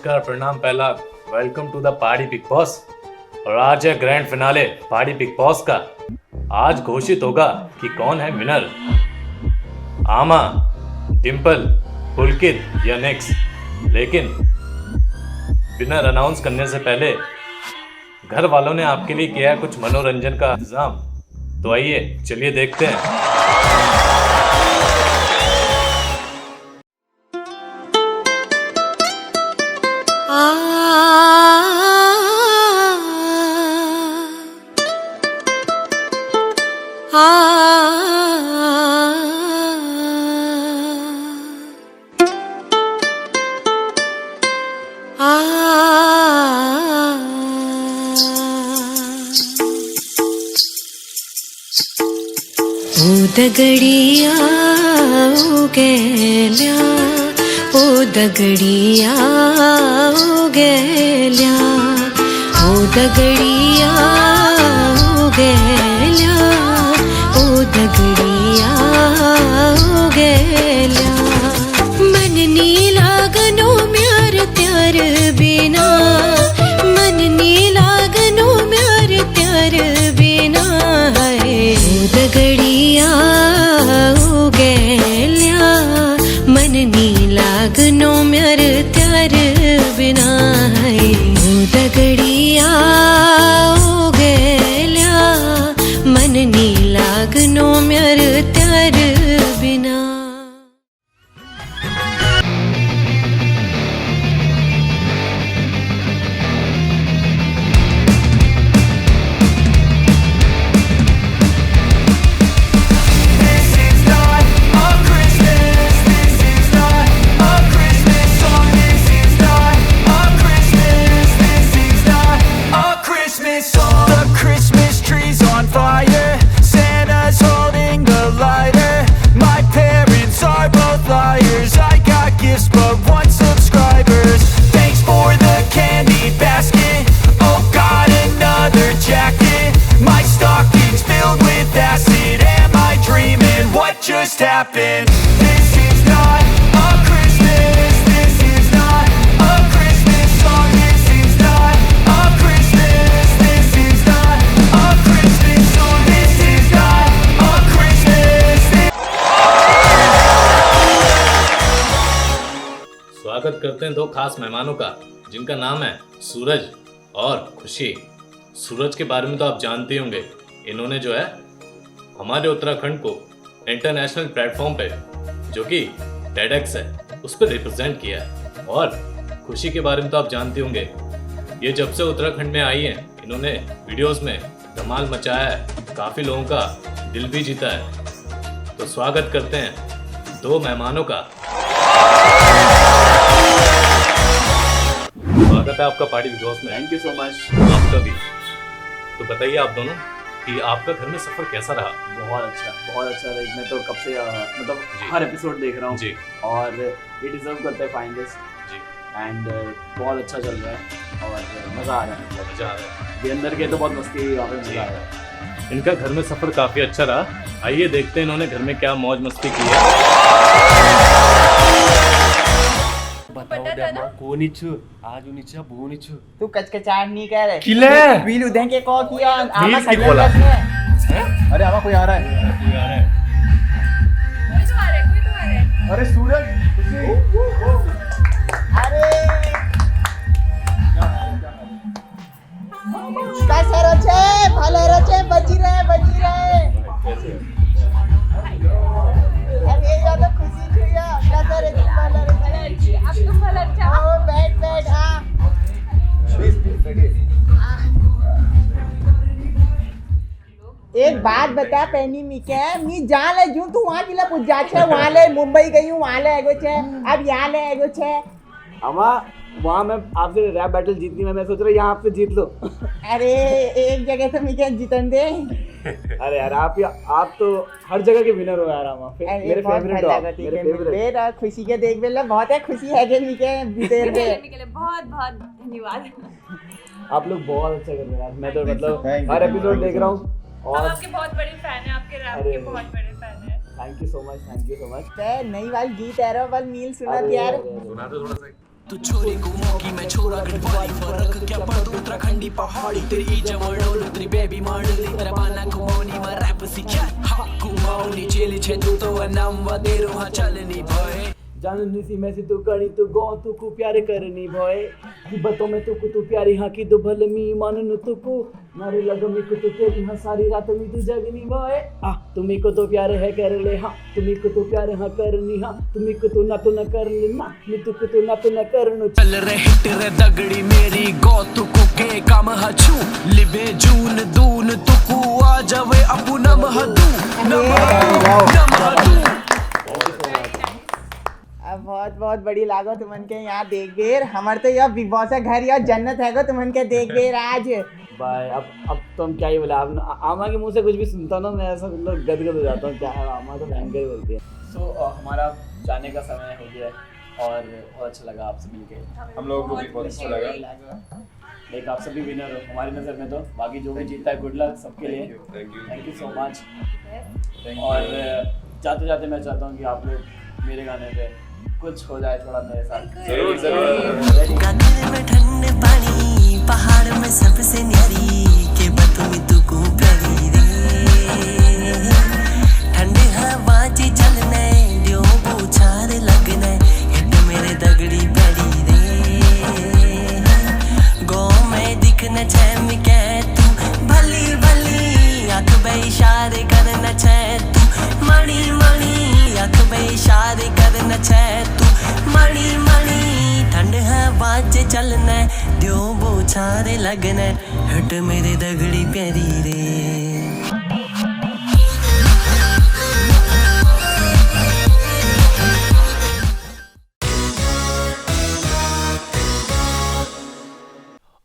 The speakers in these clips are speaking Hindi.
नमस्कार, प्रणाम, पहला वेलकम टू द पहाड़ी बिग बॉस। और आज है ग्रैंड फिनाले पहाड़ी बिग बॉस का। आज घोषित होगा कि कौन है विनर, आमा, डिम्पल, पुलकित या नेक्स। लेकिन विनर अनाउंस करने से पहले घर वालों ने आपके लिए किया है कुछ मनोरंजन का इंतजाम। तो आइए चलिए देखते हैं। ओ दगड़िया ओ गेल्या, ओ दगड़िया ओ गेल्या, ओ दगड़िया ओ गेल्या, ओ दगड़िया ओ गेल्या। मन नी लागनो म्यार त्यार बिना, मन नी लागनो म्यार त्यार बिना है। ओ दगड़िया ओ गेल्या, मन नी लागनो म्यार त्यार बिना है। ओ दगड़िया ओ गेल्या, मन नी लागनो म्यार त्यार बिना। Just happened. This is not a Christmas. This is not a Christmas song. This is not a Christmas. This is not a Christmas song. This is not a Christmas. स्वागत करते हैं दो खास मेहमानों का, जिनका नाम है सूरज और खुशी। सूरज के बारे में तो आप जानते होंगे, इन्होंने जो है हमारे उत्तराखंड को इंटरनेशनल प्लेटफॉर्म पे, जो कि TEDx है, उस पर रिप्रेजेंट किया है। और खुशी के बारे में तो आप जानते होंगे, ये जब से उत्तराखंड में आई हैं, इन्होंने वीडियोस में धमाल मचाया है, काफ़ी लोगों का दिल भी जीता है। तो स्वागत करते हैं दो मेहमानों का। स्वागत है आपका पार्टी बिग बॉस में। Thank you so much. आपका भी। तो बताइए आप दोनों कि आपका घर में सफ़र कैसा रहा? बहुत अच्छा रहा। मैं तो कब से मतलब हर एपिसोड देख रहा हूँ जी। और ये डिजर्व करता है फाइनलिस्ट जी। एंड बहुत अच्छा चल रहा है और मज़ा आ रहा है। मजा आ रहा है। ये अंदर के तो बहुत मस्ती हुई, वहाँ पे मज़ा आ रहा है। इनका घर में सफ़र काफ़ी अच्छा रहा। आइए देखते हैं इन्होंने घर में क्या मौज मस्ती की है। तू कचकचाहट नहीं कह रहे किले वील उधर के कॉल किया आमा वील की बोला। अरे आमा कोई आ रहा है, अरे सूरज अरे कैसे रचे भले रचे बची रहे अरे ये ज्यादा खुशी छुया कैसे रचे भले रचे अब तुम भले अच्छा ओ बैठ हां एक बात बता पैनी मिके मी जान ले जू तू वहां किला पूछ जा छे वहां ले मुंबई गई हूं वहां ले एगो छे अब यहां ले एगो छे अमा वहाँ मैं आपसे रैप बैटल जीतनी मैं सोच रहा हूँ यहाँ आपसे जीत लो। अरे एक जगह तो मिके जीतन दे। अरे यार आप तो हर जगह के विनर हो यार। अमा मेरे फेवरेट हो, मेरे फेवरेट। खुशी के देख बेला बहुत है खुशी है के मिके भीतर में बहुत बहुत धन्यवाद। आप लोग बहुत अच्छा कर रहे हैं यार। मैं तो मतलब हर एपिसोड देख रहा हूँ और आपके बहुत बड़े फैन हैं, आपके रैप के बहुत बड़े फैन हैं। Thank you so much, thank you so much. नई वाली गीत एरो वाल मील सुना यार। सुना दो थोड़ा सा। तू छोरी घूमो की मैं छोरा गढ़वाली फर्क क्या पड़ दो उत्तराखंडी पहाड़ी तेरी जमड़ोल तेरी बेबी मॉडल तेरा बाना घुमाऊनी मैं रैप सीखा हाँ घुमाऊनी चेली छे तू तो नाम व तेरो हाँ चलनी भाई जाननी सी मैं सी तू कड़ी तू गौ तू को प्यार करनी भोए की बतो में तू को तू प्यारी हाँ की दुबल मी मानन तू को मारे लगमी को तू तेरी हाँ सारी रात में तू जगनी भोए आ तुम्ही को तो प्यार है कर ले हाँ तुम्ही को तो प्यार हाँ करनी हाँ तुम्ही को तो न कर लेना मी तू को तो न करनो चल रे हिट रे दगड़ी मेरी गौ तू को के काम हछू लिबे जून दून तू को आ जावे अपू नम हदू नम हदू अब बहुत बहुत बड़ी लागो तुमन के यहाँ देख बेर हमार तो यह बिग बॉस है घर या जन्नत है गो तुमन के देख बेर आज भाई अब तो हम क्या ही बोला आमा के मुंह से कुछ भी सुनता हूँ ना मैं ऐसा मतलब गदगद हो जाता हूँ क्या है आमा तो भयंकर ही बोलती है। सो हमारा जाने का समय हो गया है और बहुत अच्छा लगा आपसे मिलके हम लोगों को भी बहुत अच्छा लगा। एक आप सभी विनर हो हमारी नज़र में तो बाकी जो भी जीतता है गुड लक सबके लिए थैंक यू सो मच। और जाते जाते मैं चाहता हूँ कि आप लोग मेरे गाने पे कुछ हो जाए थोड़ा मेरे साथ जरूर गंगे में ठंडे पानी पहाड़ में सबसे न्यारी के बतूं तू को प्यारी रे ठंडे हवा जी चलने दियो बुछार लगने हिट मेरे दगड़ी प्यारी रे गो में दिखने छे मी के तू भली भली आंख बे इशारे करना छे तू मणि मणि आंख बे इशारे करना छे तू मणि मणि ठंड हवा से चलना दियो बुछारे लगना हट मेरे दगड़ी प्यारी रे।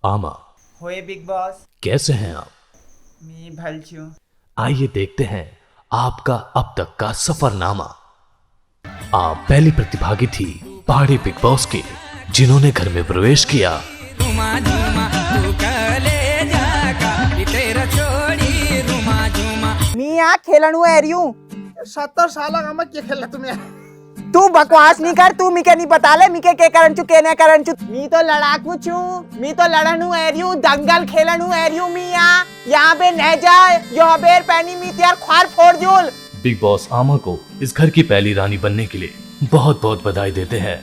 आमा होए बिग बॉस कैसे हैं आप? मी भल छू आइए देखते हैं आपका अब तक का सफरनामा। आप पहली प्रतिभागी थी पहाड़ी बिग बॉस की जिन्होंने घर में प्रवेश किया। मी यहाँ खेलणु एरियू 70 साल का मैं क्या खेला तुम्हें तू बकवास नहीं कर तू मिके नहीं बता ले मिके के करन चु केने करन चु मी तो लड़ाकू छु मी तो लड़नू एरियू दंगल खेलनू एरियू मी यहाँ पे न जा यो बेर पैनी मी त्यार ख्वार फोड़ जोल। बिग बॉस आमा को इस घर की पहली रानी बनने के लिए बहुत बहुत बधाई देते हैं।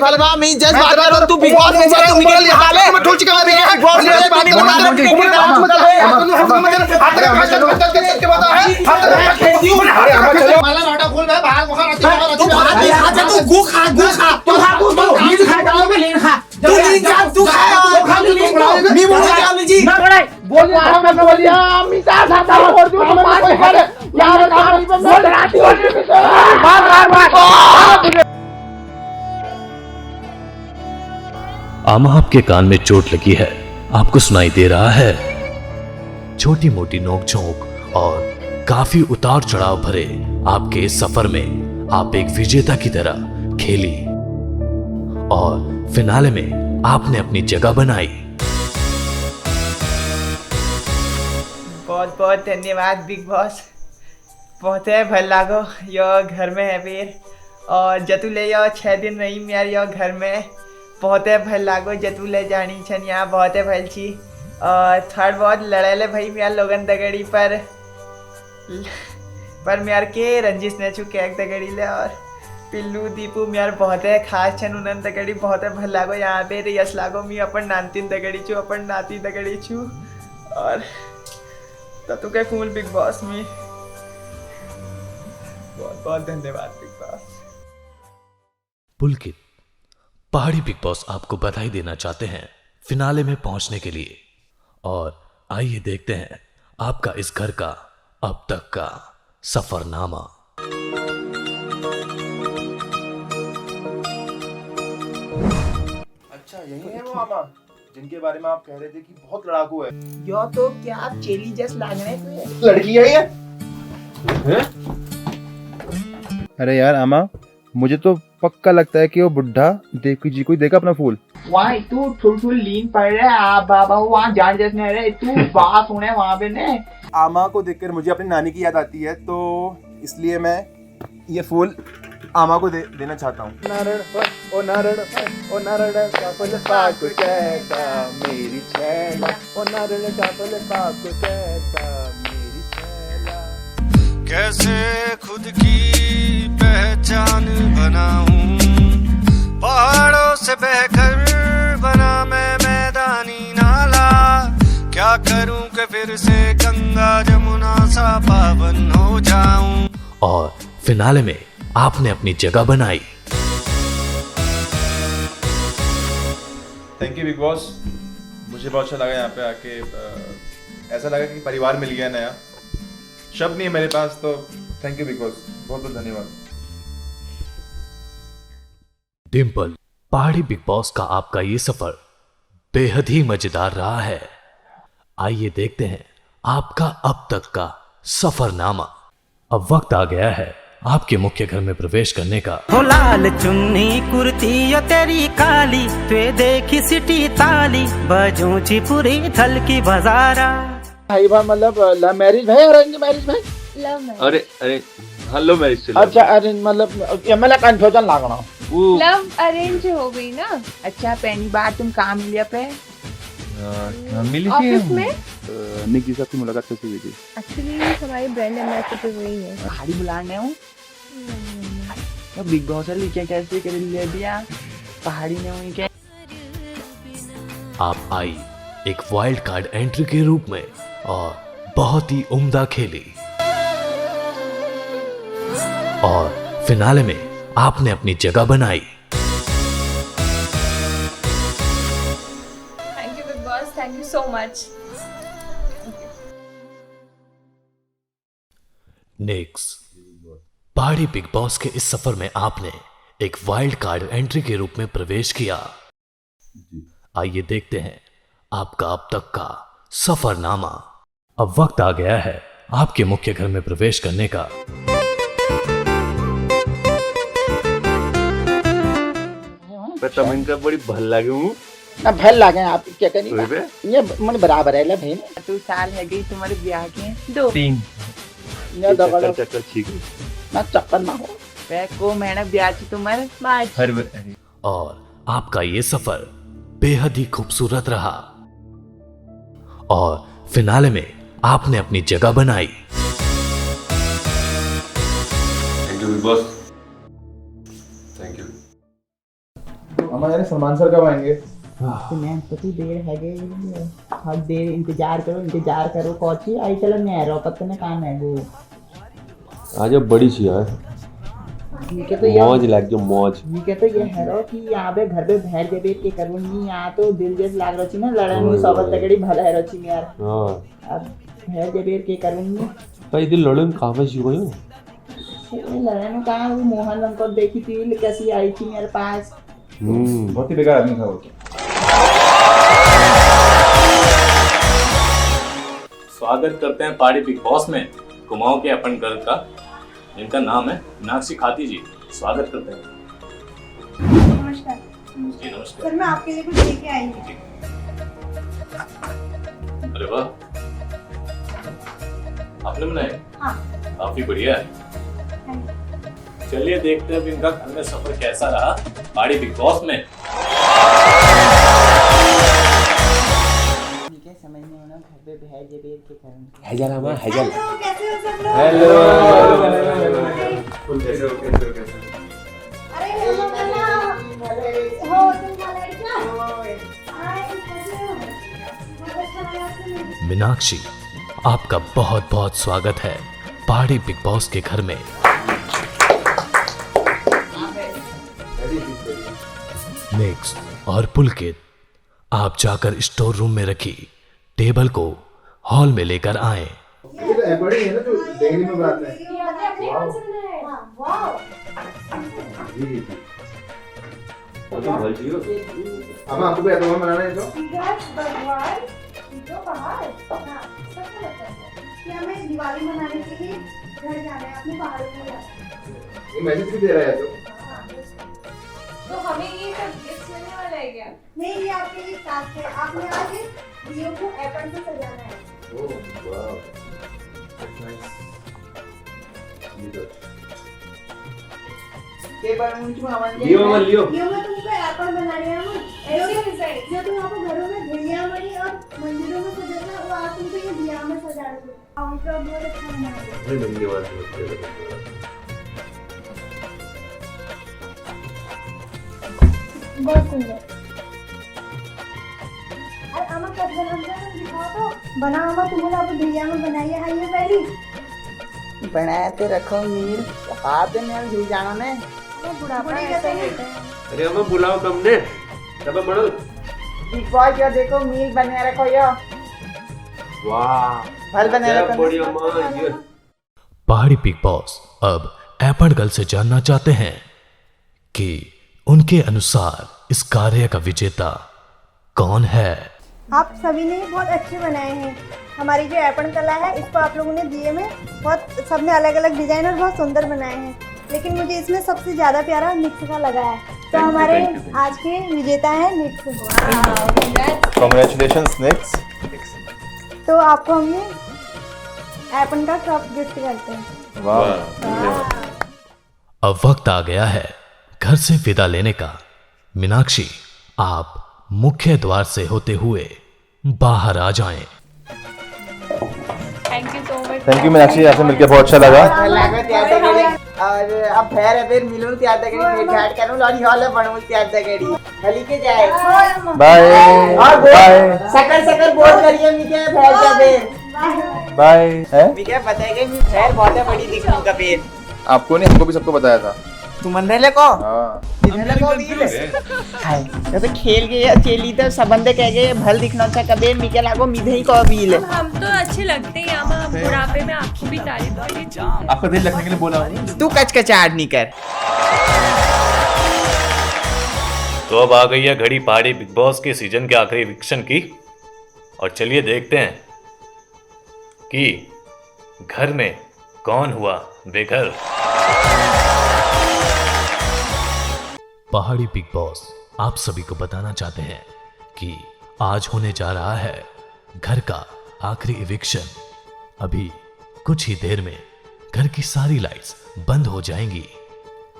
भलवा मैं जज बात करो तू बिग बॉस में तू मिके बता ले मैं ठोल चुका मैं बिग बॉस में पानी बना ले के बता है अरे हम चलो माला नाटा खोल मैं बाहर वहां तू बाहर तू गु खा तू खा लीन खा डालो में लीन खा तू लीन खा तू खा लीन मी बोल रहा हूं जी बोल रहा हूं मैं बोलिया मिटा खाता और जो हम मार खा यार कहानी पे बोल रहा थी मार आमा आपके कान में चोट लगी है आपको सुनाई दे रहा है। छोटी मोटी नोकझोंक और काफी उतार चढ़ाव भरे आपके इस सफर में आप एक विजेता की तरह खेली और फिनाले में आपने अपनी जगह बनाई। बहुत बहुत धन्यवाद बिग बॉस बहुत है भल लागो यो घर में है फिर और जतू ले यो 6 दिन रही मेर यो घर में बहुत है भल लागो जतू ले जानी छन यहाँ बहुत है भल छी और थर्ड बहुत लड़ेले भाई मेर लोगन दगड़ी पर मेर के रंजिश ने छू केक दगड़ी ले और पिल्लू दीपू मेर बहुत है खास छन उनन दगड़ी बहुत है भल लागो यहाँ पे यश लागो मी अपन नानतीन दगड़ी छू अपन नाती दगड़ी छू और तू क्या कूल बिग बॉस में बहुत बहुत धन्यवाद बिग बॉस। पुलकित पहाड़ी बिग बॉस आपको बधाई देना चाहते हैं फिनाले में पहुंचने के लिए और आइए देखते हैं आपका इस घर का अब तक का सफरनामा। अच्छा यही है वो मामा जिनके बारे में आप कह रहे थे कि बहुत लड़ाकू है। यो तो क्या आप चेली जैस लागने को लड़की है ये? अरे यार आमा मुझे तो पक्का लगता है कि वो बुढ़ा देवकी जी को ही देगा अपना फूल। वहाँ तू थोड़ी लीन पड़ रहा है आप बाबा वहाँ जान जैसे रहे तू बात सुने वहाँ पे ने। आमा को देखकर मुझे अपनी नानी की याद आती है तो इसलिए मैं ये फूल आमा को देना चाहता हूँ। ओ नारण चापल पाक चैका मेरी छैला, ओ नारण चापल पाक चैका मेरी छैला। कैसे खुद की पहचान बनाऊं, पहाड़ों से बहकर बना मैं मैदानी नाला, क्या करूं कि फिर से गंगा जमुना सा पावन हो जाऊं। और फिनाले में आपने अपनी जगह बनाई। थैंक यू बिग बॉस, मुझे बहुत अच्छा लगा यहाँ पे आके। ऐसा लगा कि परिवार मिल गया नया। शब्द नहीं है मेरे पास, तो थैंक यू बिग बॉस, बहुत बहुत धन्यवाद। डिम्पल, पहाड़ी बिग बॉस का आपका ये सफर बेहद ही मजेदार रहा है। आइए देखते हैं आपका अब तक का सफरनामा। अब वक्त आ गया है आपके मुख्य घर में प्रवेश करने का। हो लाल चुन्नी कुर्ती यो तेरी काली, तुए देखी सिटी ताली, बजूची पूरी थल की बाजारा। भाई मतलब लव मैरिज है अरेंज मैरिज है? Love marriage. अरे हेलो मैरिज से अच्छा अरेंज मतलब ये मला कंफ्यूजन लागना। लव अरेंज हो गई ना। अच्छा पहली बार तुम कहाँ मिले पे? मिली ऑफिस में। निक जी की मुलाकात कैसे हुई थी? एक्चुअली हमारी ब्रांड एम्बेसडर वही है। पहाड़ी बुलाने हूँ तो बिग बॉस लिखे कैसे कर ले दिया, पहाड़ी ने हुई क्या। आप आई एक वाइल्ड कार्ड एंट्री के रूप में और बहुत ही उम्दा खेली, और फिनाले में आपने अपनी जगह बनाई। Thank you big boss, thank you so much. Next, पहाड़ी बिग बॉस के इस सफर में आपने एक वाइल्ड कार्ड एंट्री के रूप में प्रवेश किया। आइए देखते हैं आपका अब तक का सफरनामा। अब वक्त आ गया है आपके मुख्य घर में प्रवेश करने का। तब इनका बड़ी भल लागे हूँ ना भल लागे आप क्या करी ये मन बराबर है ले भाई। 2 साल है गई तुम्हारे ब्याह के? 2 ये दगड़ चक्कर ठीक है ना चक्कर ना हो वे को मैंने ब्याह की तुम्हारे मार्च। और आपका ये सफर बेहद ही खूबसूरत रहा, और फिनाले में आपने अपनी जगह बनाई। Thank you big boss, thank you. हमारे सलमान सर कब आएंगे? तो मैं तो देर है गई, हर देर इंतजार करो कौची आई चलो मैं रो पत्ते में काम है वो। आज बड़ी सी यार ठीक है तो ये मौज लाग जो मौज। ठीक है तो ये है कि यहाँ पे घर पे भैर के बेट के करूँगी, यहाँ तो दिल जैसे लाग रही ना लड़न में सबत तगड़ी भला है रची यार। हां अब भैर के बेट के करूँगी भाई दिल लड़न कहां से गयो? लड़न कहाँ वो मोहन हमको देखी थी कैसी आई थी मेरे पास। बहुत ही बेकार आदमी था वो। स्वागत करते हैं पहाड़ी बिग बॉस में कुमाऊं के अपन गर्ल का, जिनका नाम है मीनाक्षी खाती जी। स्वागत करते हैं। नमस्कार। जी नमस्कार। सर मैं आपके लिए कुछ लेके आई हूँ। अरे वाह, आपने बनाए? हाँ। काफी बढ़िया है। चलिए देखते हैं अब इनका घर में सफर कैसा रहा पहाड़ी बिग बॉस में। समझ नहीं होना घर पे भैर के बेट के करूँगी। हैजल हमारा हैजल। कैसे हो सब लोग? हेलो कैसे हो अरे हेलो कन्या। हो तुम लड़का? हाय कैसे हो? बहुत अच्छा लगा आपसे मिलकर। मीनाक्षी, आपका बहुत बहुत स्वागत है पहाड़ी बिग बॉस के घर में। नेक्स्ट और पुलकित, आप जाकर स्टोर रूम में रखी टेबल को हॉल में लेकर आए। ये तो बड़ी है ना जो देखने में बात है। ये आपने अपने हाथ से बनाया है? वाओ। तो भल जियो। अब आपको भी ऐसा बनाना है तो? विकास भगवान तो बाहर। हाँ, सबको लगता है कि हमें दिवाली मनाने के लिए घर जाना है, अपने पहाड़ों में जाना है। ये मैसेज भी दे रहा है तो? तो हमें ये सब गिफ्ट मिलने वाला है क्या? नहीं, ये आपके लिए टास्क है। आपने आज दियो को एप्पल से सजाना है। Oh wow, that's nice. के बनूंचू हमन के लियो मत लियो ये मैं तुमको एप्पल बना रही हूँ जो तुम आपको घरों में भेड़िया मरी और मंदिरों में सजाना वो आप तुमको ये दिया में सजा रहे हो उनका बहुत अच्छा बना रहे हो धन्यवाद बहुत सुंदर और आमा कब बनाते हैं दिखाओ तो बना आमा तुम्हें आप भेड़िया में बनाइए है ये पहली बनाते रखो मील हाथ में अब झूल जाना ने बुढ़ापा ऐसा ही होता है अरे हमें बुलाओ तुमने तब बढ़ो बिग बॉस यो देखो मील बने रखो यो वाह फल बने क्या रखो बढ़िया मां ये पहाड़ी बिग बॉस अब एप्पल गर्ल से जानना चाहते हैं कि उनके अनुसार इस कार्य का विजेता कौन है। आप सभी ने बहुत अच्छे बनाए हैं हमारी जो एपन कला है इसको आप लोगों ने दिए में बहुत सबने अलग अलग डिजाइन और बहुत सुंदर बनाए हैं लेकिन मुझे इसमें सबसे ज्यादा प्यारा निक्स का लगा है तो हमारे आज के विजेता है निक्स। कांग्रेचुलेशंस निक्स। तो आपको हम ये एपन का कप गिफ्ट करते हैं। वाह अब वक्त आ गया है घर से विदा लेने का। मीनाक्षी आप मुख्य द्वार से होते हुए बाहर आ जाएं। थैंक यू मीनाक्षी, आपसे मिलकर बहुत अच्छा लगा। और अब फिर फिर मिलूं त्यार तकड़ी भेंट घाट करूं लॉरी हॉल में बनूं त्यार तकड़ी हली के जाए बाय बाय सकल सकल बोल करिए मिके फैल जा बे बाय। है मिके बताएगा मी फैल बहुत है बड़ी दिखने का बेर आपको नहीं हमको भी सबको बताया था। तू मन रहे को हाँ इधर को भी हाय ये तो खेल गए चेली तो सबंदे कह गए भल दिखना अच्छा कबे मिके लागो मिधे ही को बील हम तो अच्छे लगते हैं हम बुढ़ापे में आपकी भी तारीफ करें। आपका दिल रखने के लिए बोला हूँ। तू कचकचाहट नहीं कर। तो अब आ गई है घड़ी पहाड़ी बिग बॉस के सीजन के आखिरी इविक्शन की और चलिए देखते हैं कि घर में कौन हुआ बेघर। पहाड़ी बिग बॉस आप सभी को बताना चाहते हैं कि आज होने जा रहा है घर का आखिरी इविक्शन। अभी कुछ ही देर में घर की सारी लाइट्स बंद हो जाएंगी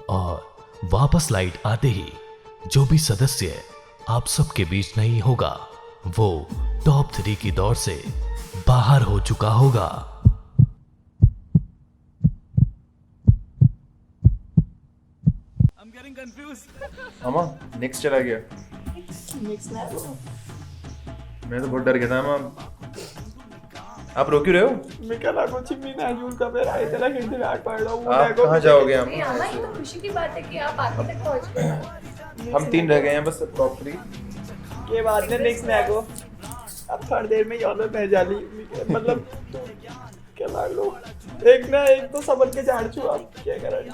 और वापस लाइट आते ही जो भी सदस्य आप सबके बीच नहीं होगा वो टॉप 3 की दौड़ से बाहर हो चुका होगा। मामा नेक्स्ट चला गया। मैं तो बहुत डर गया था मामा। आप रोक क्यों रहे हो? मैं क्या लागो चिम्मी नाजुल का मेरा इतना हिंदी में आग पड़ रहा हूं। आप कहाँ जाओगे? हम ये तो खुशी की बात है कि आप आगे तक पहुंच गए। हम 3 रह गए हैं बस टॉप 3 के बाद में नेक्स्ट नागो अब थोड़ी देर में यॉर्नर में जाली मतलब क्या लाग लो एक ना एक तो सबन के झाड़ छू आप क्या करें।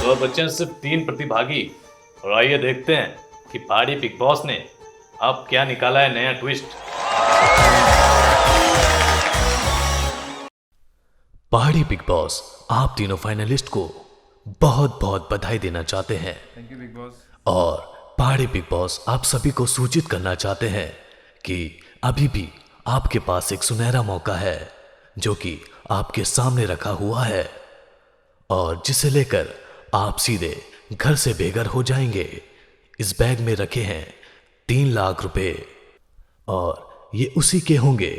तो बच्चे हैं सिर्फ 3 प्रतिभागी और आइए देखते हैं कि पहाड़ी बिग बॉस ने अब क्या निकाला है नया ट्विस्ट। पहाड़ी बिग बॉस आप तीनों फाइनलिस्ट को बहुत बहुत बधाई देना चाहते हैं। Thank you big boss. और पहाड़ी बिग बॉस आप सभी को सूचित करना चाहते हैं कि अभी भी आपके पास एक सुनहरा मौका है जो कि आपके सामने रखा हुआ है और जिसे लेकर आप सीधे घर से बेघर हो जाएंगे। इस बैग में रखे हैं 3 लाख रुपए और ये उसी के होंगे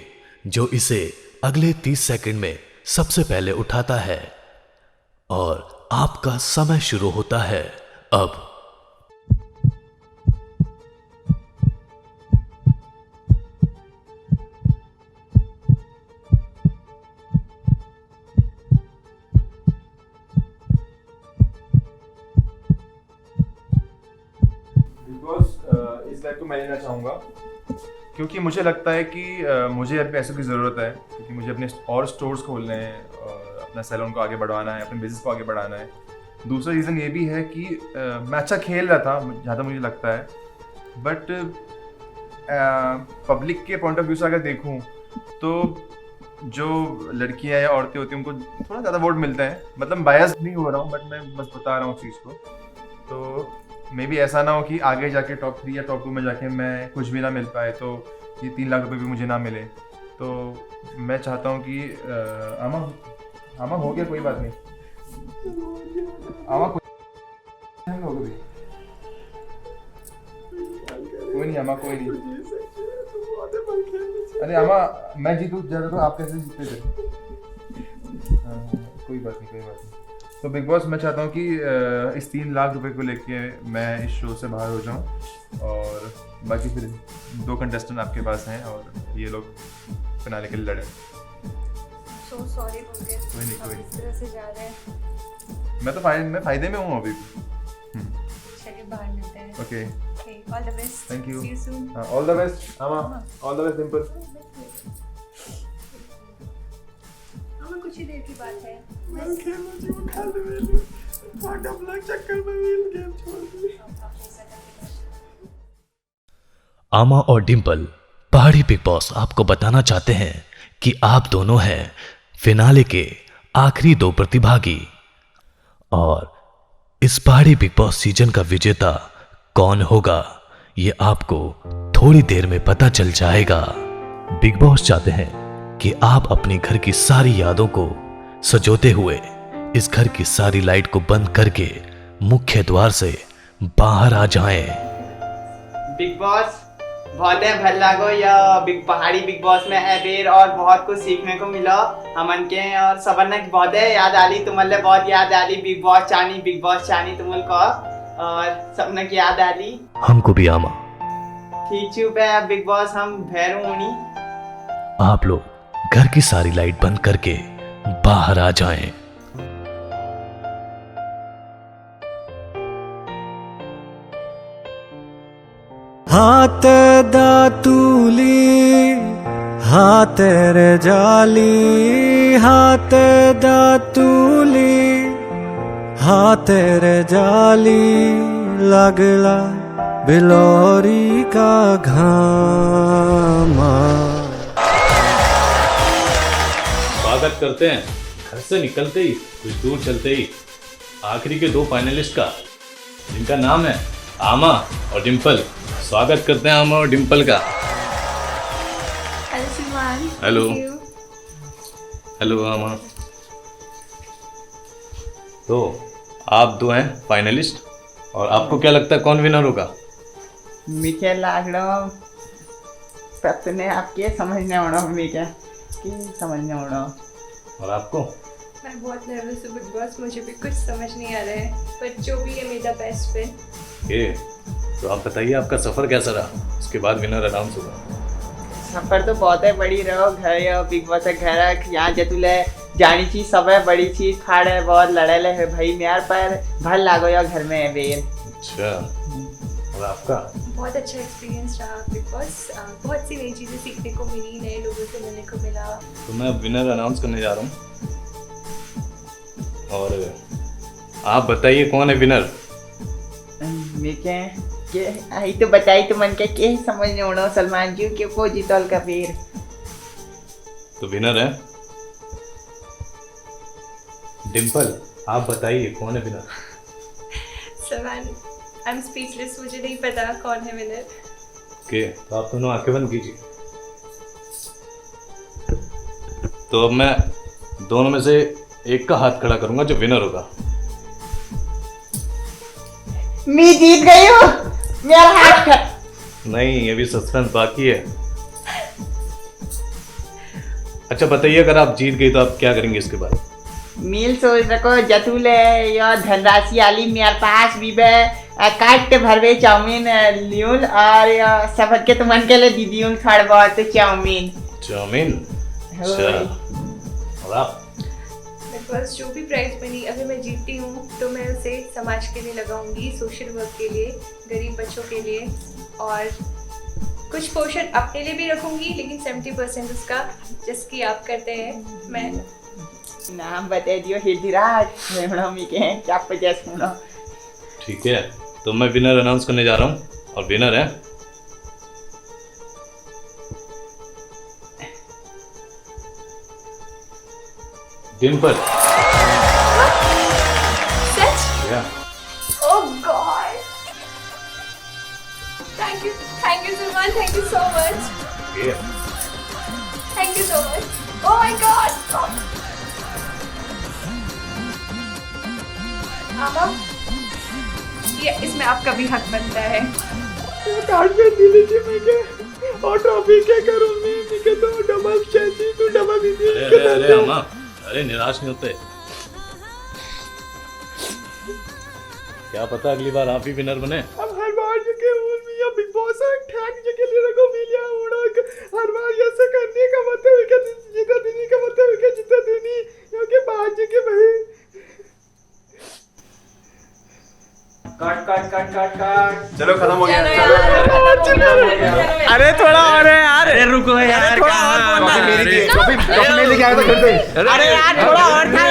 जो इसे अगले 30 सेकंड में सबसे पहले उठाता है और आपका समय शुरू होता है अब। इस बैग को मैं लेना चाहूँगा क्योंकि मुझे लगता है कि मुझे अब पैसों की ज़रूरत है क्योंकि मुझे अपने और स्टोर्स खोलने हैं और अपना सैलून को आगे बढ़ाना है, अपने बिजनेस को आगे बढ़ाना है। दूसरा रीज़न ये भी है कि मैं अच्छा खेल रहा था ज़्यादा मुझे लगता है, बट पब्लिक के पॉइंट ऑफ व्यू से अगर देखूँ तो जो लड़कियाँ या औरतें होती हैं उनको थोड़ा ज़्यादा वोट मिलते हैं। मतलब बायस नहीं हो रहा हूँ बट मैं बस बता रहा हूँ चीज़ को। तो मे भी ऐसा ना हो कि आगे जाके टॉप 3 या टॉप 2 में जाके मैं कुछ भी ना मिल पाए तो ये 3 लाख रुपए भी मुझे ना मिले। तो मैं चाहता हूँ कि आमा आमा हो गया, कोई बात नहीं। आमा हम लोग भी कोई नहीं, आमा कोई नहीं। अरे आमा मैं जीतू ज्यादा तो आप कैसे जीतते थे? हाँ, कोई बात नहीं, कोई बात नहीं। तो बिग बॉस मैं चाहता हूँ कि इस 3 लाख रुपए को लेके मैं इस शो से बाहर हो जाऊँ, और बाकी फिर 2 कंटेस्टेंट आपके पास हैं और ये लोग फिनाले के लिए लड़े। So sorry बुलगे, कोई नहीं, कोई हम इस तरह से जा रहे हैं। मैं तो फायदे में हूँ अभी। चलिए बाहर मिलते हैं। Okay, Okay, all the best. Thank you. See you soon. All the best आमा, ऑल द बेस्ट डिंपल। हमें कुछ ही देर की बात है। आमा और डिंपल पहाड़ी बिग बॉस आपको बताना चाहते हैं कि आप दोनों हैं फिनाले के आखिरी 2 प्रतिभागी, और इस पहाड़ी बिग बॉस सीजन का विजेता कौन होगा ये आपको थोड़ी देर में पता चल जाएगा। बिग बॉस चाहते हैं कि आप अपने घर की सारी यादों को सजोते हुए इस घर की सारी लाइट को बंद करके मुख्य द्वार से बाहर आ जाएं। बिग बॉस बहुत है भल लागो या पहाड़ी बिग बॉस में एबेर, और बहुत कुछ सीखने को मिला हमन के, और सबने बहुत है याद आली, तुम्हारे बहुत याद आली बिग बॉस चानी तुम को, और सबने की याद आली हमको भी आमा। ठीक चुप है बिग बॉस, हम भैरू होनी। आप लोग घर की सारी लाइट बंद करके बाहर आ जाएं। हाथ दातूली हाथ रे जाली, हाथ दातूली हाथ रे जाली, लगला बिलोरी का घामा। स्वागत करते हैं घर से निकलते ही कुछ दूर चलते ही आखिरी के 2 फाइनलिस्ट का, जिनका नाम है आमा और डिंपल। स्वागत करते हैं आमा और डिंपल का। Hello Salman. Hello. Thank you. Hello आमा। तो आप 2 हैं फाइनलिस्ट, और आपको क्या लगता है कौन विनर होगा? मीके लागड़ो सबने आपके समझने होना, मीके कि समझने होना। और आपको? मैं बहुत नर्वस हूँ बिग बॉस, मुझे भी कुछ समझ नहीं आ रहा है, पर जो भी है मेरा बेस्ट फ्रेंड। ये तो आप बताइए आपका सफर कैसा रहा, उसके बाद विनर अनाउंस होगा। सफर तो बहुत है, बड़ी रहो घर है बिग बॉस है, घर है यहाँ जतुले जानी चीज सब है, बड़ी चीज फाड़ है, बहुत लड़ेले है भाई म्यार पर भल लागो या घर में है बेर। अच्छा, और आपका? बहुत अच्छा एक्सपीरियंस रहा बिग बॉस, बहुत सी नई चीज़ें सीखने को मिली, नए लोगों से मिलने को मिला। तो मैं विनर अनाउंस करने जा रहा हूँ, और आप बताइए कौन है विनर? मीके के आई तो बताई तो मन के समझने होना सलमान जी के को जीतल का फिर। तो विनर है डिंपल। आप बताइए कौन है winner? Salman, I am speechless, मुझे नहीं पता कौन है विनर। ओके, तो आप दोनों आंखें बंद कीजिए। तो अब मैं दोनों में से एक का हाथ खड़ा करूंगा जो विनर होगा। मैं जीत गई हूँ, मेरा हाथ नहीं, अभी सस्पेंस बाकी है। अच्छा बताइए, अगर आप जीत गई तो आप क्या करेंगे इसके बाद? मील सोच रखो जतुले या धनराशि आली मेरे पास भी बे, काट के भरवे चाउमीन लियूल, और सब के तुमन के लिए दीदी उन खड़ बहुत चाउमीन। अच्छा, और आप? बस जो भी प्राइज बनी, अगर मैं जीतती हूँ तो मैं उसे समाज के लिए लगाऊंगी, सोशल वर्क के लिए, गरीब बच्चों के लिए, और कुछ पोर्शन अपने लिए भी रखूंगी, लेकिन 70% उसका जिसकी आप करते हैं। मैं नाम बता दियो हिरराज मम्मी के क्या पचास होना। ठीक है, तो मैं विनर अनाउंस करने जा रहा हूँ, और विनर है डिंपल। सच? Yeah. Oh god, thank you Salman, thank you so much, thank you so much. Oh my god, आमा, ये इसमें आपका भी हक बनता है। कार्ड पे दे लीजिए मुझे और ट्रॉफी क्या करूं मैं के तो डबल चेल्सी तू डबल दीजिए। अरे अरे अम्मा, अरे निराश नहीं होते, क्या पता अगली बार आप ही विनर बने। अब हर बार के मियां बिग बॉस ठैक जगह ले रखो मिलिया उड़ा हर बार ऐसे करने का मतलब है कि जीता देने का मतलब है कि जीता देनी क्योंकि बाहर जगह भाई कट चलो खत्म हो गया। अरे थोड़ा और है यार। अरे रुको यार, थोड़ा और बोलना। ट्रॉफी मेरे लिए क्या आया था घर पे। अरे यार थोड़ा और था